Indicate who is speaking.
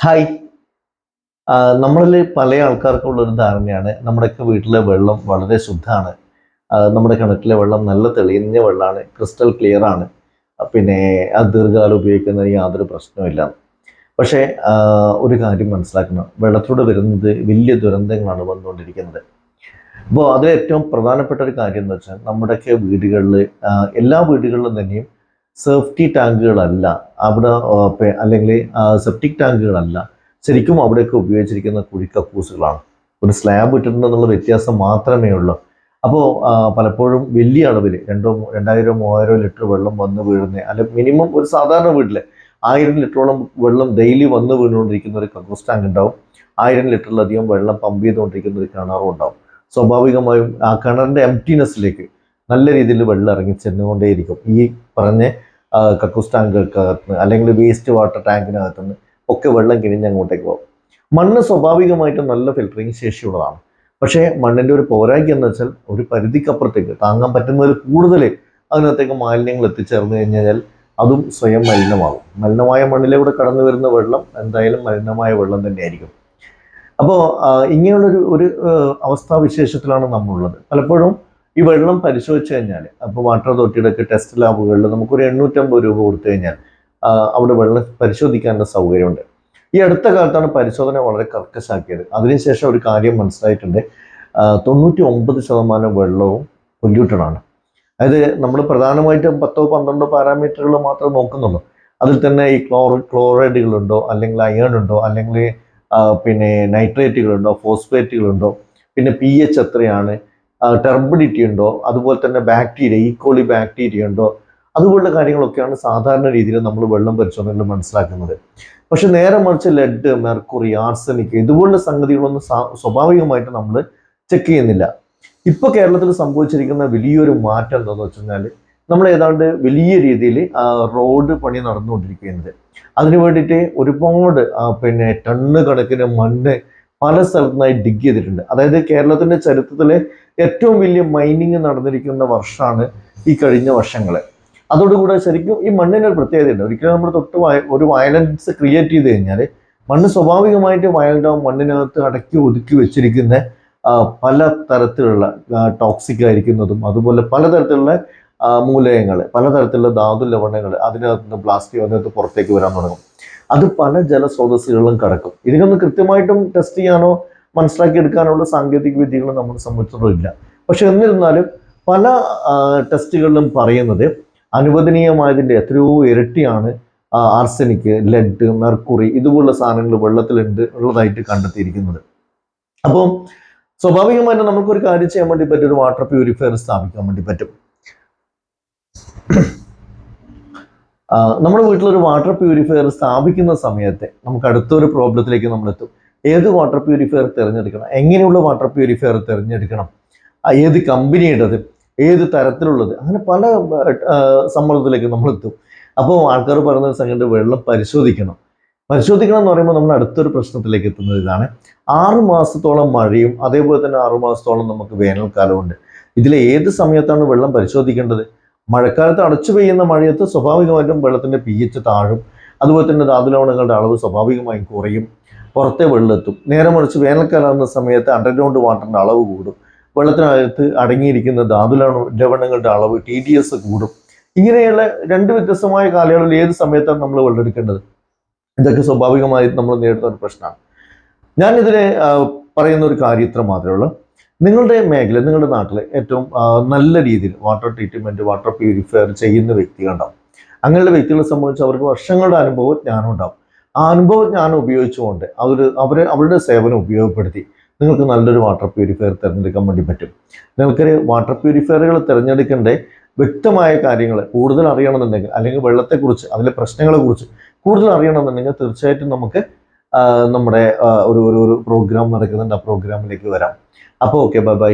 Speaker 1: Hi. നമ്മളിൽ പല ആൾക്കാർക്കുള്ളൊരു ധാരണയാണ് നമ്മുടെയൊക്കെ വീട്ടിലെ വെള്ളം വളരെ ശുദ്ധമാണ്. നമ്മുടെ കിണറ്റിലെ വെള്ളം നല്ല തെളിഞ്ഞ വെള്ളമാണ്, ക്രിസ്റ്റൽ ക്ലിയർ ആണ്. പിന്നെ അത് ദീർഘകാലം ഉപയോഗിക്കുന്നതിന് യാതൊരു പ്രശ്നവുമില്ല. പക്ഷേ ഒരു കാര്യം മനസ്സിലാക്കണം, വെള്ളത്തിലൂടെ വരുന്നത് വലിയ ദുരന്തങ്ങളാണ് വന്നുകൊണ്ടിരിക്കുന്നത്. അപ്പോൾ അതിൽ ഏറ്റവും പ്രധാനപ്പെട്ട ഒരു കാര്യം എന്ന് വെച്ചാൽ നമ്മുടെയൊക്കെ വീടുകളിൽ, എല്ലാ വീടുകളിലും തന്നെയും സേഫ്റ്റി ടാങ്കുകളല്ല അവിടെ, അല്ലെങ്കിൽ സെപ്റ്റിക് ടാങ്കുകളല്ല, ശരിക്കും അവിടെയൊക്കെ ഉപയോഗിച്ചിരിക്കുന്ന കുഴിക്കക്കൂസുകളാണ്. ഒരു സ്ലാബ് ഇട്ടിട്ടുണ്ടെന്നുള്ള വ്യത്യാസം മാത്രമേ ഉള്ളൂ. അപ്പോൾ പലപ്പോഴും വലിയ അളവിൽ 2000-3000 ലിറ്റർ വെള്ളം വന്ന് വീഴുന്ന, അല്ല മിനിമം ഒരു സാധാരണ വീട്ടിൽ 1000 ലിറ്ററോളം വെള്ളം ഡെയിലി വന്ന് വീണുകൊണ്ടിരിക്കുന്ന ഒരു കക്കൂസ് ടാങ്ക് ഉണ്ടാവും. 1000 ലിറ്ററിലധികം വെള്ളം പമ്പ് ചെയ്തുകൊണ്ടിരിക്കുന്ന ഒരു കിണറും ഉണ്ടാവും. സ്വാഭാവികമായും ആ കിണറിൻ്റെ എംപ്റ്റിനെസ്സിലേക്ക് നല്ല രീതിയിൽ വെള്ളം ഇറങ്ങി ചെന്നുകൊണ്ടേയിരിക്കും. ഈ പറഞ്ഞ കക്കൂസ് ടാങ്കുകൾക്കകത്ത് അല്ലെങ്കിൽ വേസ്റ്റ് വാട്ടർ ടാങ്കിനകത്തുനിന്ന് ഒക്കെ വെള്ളം കിഴിഞ്ഞ് അങ്ങോട്ടേക്ക് പോകും. മണ്ണ് സ്വാഭാവികമായിട്ടും നല്ല ഫിൽറ്ററിങ് ശേഷിയുള്ളതാണ്. പക്ഷേ മണ്ണിൻ്റെ ഒരു പോരായ്മ എന്ന് വെച്ചാൽ ഒരു പരിധിക്കപ്പുറത്തേക്ക് താങ്ങാൻ പറ്റുന്നതിൽ കൂടുതൽ അതിനകത്തേക്ക് മാലിന്യങ്ങൾ എത്തിച്ചേർന്ന് കഴിഞ്ഞാൽ അതും സ്വയം മലിനമാകും. മലിനമായ മണ്ണിലൂടെ കടന്നു വരുന്ന വെള്ളം എന്തായാലും മലിനമായ വെള്ളം തന്നെയായിരിക്കും. അപ്പോൾ ഇങ്ങനെയുള്ളൊരു ഒരു അവസ്ഥാവിശേഷത്തിലാണ് നമ്മളുള്ളത്. പലപ്പോഴും ഈ വെള്ളം പരിശോധിച്ച് കഴിഞ്ഞാൽ, അപ്പോൾ വാട്ടർ അതോറിറ്റിയുടെ ഒക്കെ ടെസ്റ്റ് ലാബുകളിൽ നമുക്കൊരു 850 രൂപ കൊടുത്തു കഴിഞ്ഞാൽ അവിടെ വെള്ളം പരിശോധിക്കാനുള്ള സൗകര്യമുണ്ട്. ഈ അടുത്ത കാലത്താണ് പരിശോധന വളരെ കർക്കശാക്കിയത്. അതിനുശേഷം ഒരു കാര്യം മനസ്സിലായിട്ടുണ്ട്, 99% വെള്ളവും പൊല്യൂട്ടഡ് ആണ്. അതായത് നമ്മൾ പ്രധാനമായിട്ടും 10-12 പാരാമീറ്ററുകൾ മാത്രമേ നോക്കുന്നുള്ളൂ. അതിൽ തന്നെ ഈ ക്ലോറൈഡുകളുണ്ടോ, അല്ലെങ്കിൽ അയേൺ ഉണ്ടോ, അല്ലെങ്കിൽ പിന്നെ നൈട്രേറ്റുകളുണ്ടോ, ഫോസ്ഫേറ്റുകളുണ്ടോ, പിന്നെ pH എത്രയാണ്, ടെർബിഡിറ്റി ഉണ്ടോ, അതുപോലെ തന്നെ ബാക്ടീരിയ, ഈക്കോളി ബാക്ടീരിയ ഉണ്ടോ, അതുപോലുള്ള കാര്യങ്ങളൊക്കെയാണ് സാധാരണ രീതിയിൽ നമ്മൾ വെള്ളം പരിശോധനയിൽ മനസ്സിലാക്കുന്നത്. പക്ഷെ നേരെ മറിച്ച് ലെഡ്, മെർക്കുറി, ആർസനിക് ഇതുപോലുള്ള സംഗതികളൊന്നും സ്വാഭാവികമായിട്ട് നമ്മൾ ചെക്ക് ചെയ്യുന്നില്ല. ഇപ്പോൾ കേരളത്തിൽ സംഭവിച്ചിരിക്കുന്ന വലിയൊരു മാറ്റം എന്താണെന്ന് വെച്ച് കഴിഞ്ഞാൽ, നമ്മൾ ഏതാണ്ട് വലിയ രീതിയിൽ റോഡ് പണി നടന്നുകൊണ്ടിരിക്കുന്നത്. അതിനു വേണ്ടിയിട്ട് ഒരുപാട് പിന്നെ ടണ്ണ് കണക്കിന് മണ്ണ് പല സ്ഥലത്തുനിന്നായി ഡിഗ് ചെയ്തിട്ടുണ്ട്. അതായത് കേരളത്തിൻ്റെ ചരിത്രത്തിലെ ഏറ്റവും വലിയ മൈനിങ് നടന്നിരിക്കുന്ന വർഷമാണ് ഈ കഴിഞ്ഞ വർഷങ്ങൾ. അതോടുകൂടെ ശരിക്കും ഈ മണ്ണിനൊരു പ്രത്യേകതയുണ്ട്. ഒരിക്കലും നമ്മൾ ഒരു വയലൻസ് ക്രിയേറ്റ് ചെയ്ത് കഴിഞ്ഞാൽ മണ്ണ് സ്വാഭാവികമായിട്ട് വയലൻ്റാവും. മണ്ണിനകത്ത് അടക്കി ഒതുക്കി വെച്ചിരിക്കുന്ന പല തരത്തിലുള്ള ടോക്സിക് ആയിരിക്കുന്നതും, അതുപോലെ പലതരത്തിലുള്ള മൂലകങ്ങൾ, പലതരത്തിലുള്ള ധാതു ലവണങ്ങൾ അതിനകത്ത് നിന്ന് പ്ലാസ്റ്റിക് അതിനകത്ത് പുറത്തേക്ക് വരാൻ തുടങ്ങും. അത് പല ജലസ്രോതസ്സുകളിലും കടക്കും. ഇതിനൊന്നും കൃത്യമായിട്ടും ടെസ്റ്റ് ചെയ്യാനോ മനസ്സിലാക്കി എടുക്കാനുള്ള സാങ്കേതിക വിദ്യകൾ നമ്മളെ സംബന്ധിച്ചിടത്തോളം ഇല്ല. പക്ഷെ എന്നിരുന്നാലും പല ടെസ്റ്റുകളിലും പറയുന്നത് അനുവദനീയമായതിൻ്റെ എത്രയോ ഇരട്ടിയാണ് ആർസനിക്, ലെഡ്, മെർക്കുറി ഇതുപോലുള്ള സാധനങ്ങൾ വെള്ളത്തിലുണ്ട് ഉള്ളതായിട്ട് കണ്ടെത്തിയിരിക്കുന്നത്. അപ്പോൾ സ്വാഭാവികമായിട്ടും നമുക്കൊരു കാര്യം ചെയ്യാൻ വേണ്ടി പറ്റും, ഒരു വാട്ടർ പ്യൂരിഫയർ സ്ഥാപിക്കാൻ വേണ്ടി പറ്റും. നമ്മുടെ വീട്ടിലൊരു വാട്ടർ പ്യൂരിഫയർ സ്ഥാപിക്കുന്ന സമയത്ത് നമുക്ക് അടുത്തൊരു പ്രോബ്ലത്തിലേക്ക് നമ്മളെത്തും. ഏത് വാട്ടർ പ്യൂരിഫയർ തിരഞ്ഞെടുക്കണം, എങ്ങനെയുള്ള വാട്ടർ പ്യൂരിഫയർ തിരഞ്ഞെടുക്കണം, ഏത് കമ്പനിയുടേത്, ഏത് തരത്തിലുള്ളത്, അങ്ങനെ പല സമ്മർദ്ദത്തിലേക്ക് നമ്മളെത്തും. അപ്പോൾ ആൾക്കാർ പറയുന്ന ഒരു സംഗതി, വെള്ളം പരിശോധിക്കണം എന്ന് പറയുമ്പോൾ നമ്മൾ അടുത്തൊരു പ്രശ്നത്തിലേക്ക് എത്തുന്നത് ഇതാണ്. 6 മാസത്തോളം മഴയും അതേപോലെ തന്നെ 6 മാസത്തോളം നമുക്ക് വേനൽക്കാലമുണ്ട്. ഇതിലെ ഏത് സമയത്താണ് വെള്ളം പരിശോധിക്കേണ്ടത്? മഴക്കാലത്ത് അടച്ചു പെയ്യുന്ന മഴയത്ത് സ്വാഭാവികമായിട്ടും വെള്ളത്തിൻ്റെ pH താഴും, അതുപോലെ തന്നെ ധാതുലവണങ്ങളുടെ അളവ് സ്വാഭാവികമായും കുറയും, പുറത്തെ വെള്ളം എത്തും. നേരെ മറിച്ച് വേനൽക്കാലം എന്ന സമയത്ത് അണ്ടർഗ്രൗണ്ട് വാട്ടറിൻ്റെ അളവ് കൂടും, വെള്ളത്തിനകത്ത് അടങ്ങിയിരിക്കുന്ന ലവണങ്ങളുടെ അളവ് TDS കൂടും. ഇങ്ങനെയുള്ള രണ്ട് വ്യത്യസ്തമായ കാലയളവിൽ ഏത് സമയത്താണ് നമ്മൾ വെള്ളം എടുക്കേണ്ടത്? ഇതൊക്കെ സ്വാഭാവികമായിട്ട് നമ്മൾ നേരിടുന്ന ഒരു പ്രശ്നമാണ്. ഞാനിതിനെ പറയുന്ന ഒരു കാര്യം ഇത്ര മാത്രമേ ഉള്ളൂ. നിങ്ങളുടെ മേഖല, നിങ്ങളുടെ നാട്ടിൽ ഏറ്റവും നല്ല രീതിയിൽ വാട്ടർ ട്രീറ്റ്മെൻറ്റ്, വാട്ടർ പ്യൂരിഫയർ ചെയ്യുന്ന വ്യക്തികളുണ്ടാവും. അങ്ങനെയുള്ള വ്യക്തികളെ സംബന്ധിച്ച് അവർക്ക് വർഷങ്ങളുടെ അനുഭവജ്ഞാനം ഉണ്ടാവും. ആ അനുഭവജ്ഞാനം ഉപയോഗിച്ചുകൊണ്ട് അവരുടെ സേവനം ഉപയോഗപ്പെടുത്തി നിങ്ങൾക്ക് നല്ലൊരു വാട്ടർ പ്യൂരിഫയർ തിരഞ്ഞെടുക്കാൻ വേണ്ടി പറ്റും. നിങ്ങൾക്ക് വാട്ടർ പ്യൂരിഫയറുകൾ തിരഞ്ഞെടുക്കേണ്ട വ്യക്തമായ കാര്യങ്ങൾ കൂടുതൽ അറിയണമെന്നുണ്ടെങ്കിൽ, അല്ലെങ്കിൽ വെള്ളത്തെക്കുറിച്ച് അതിലെ പ്രശ്നങ്ങളെക്കുറിച്ച് കൂടുതൽ അറിയണമെന്നുണ്ടെങ്കിൽ തീർച്ചയായിട്ടും നമുക്ക് നമ്മുടെ ഒരു പ്രോഗ്രാം നടക്കുന്നുണ്ട്. ആ പ്രോഗ്രാമിലേക്ക് വരാം. അപ്പോൾ ഓക്കെ, ബൈ ബൈ.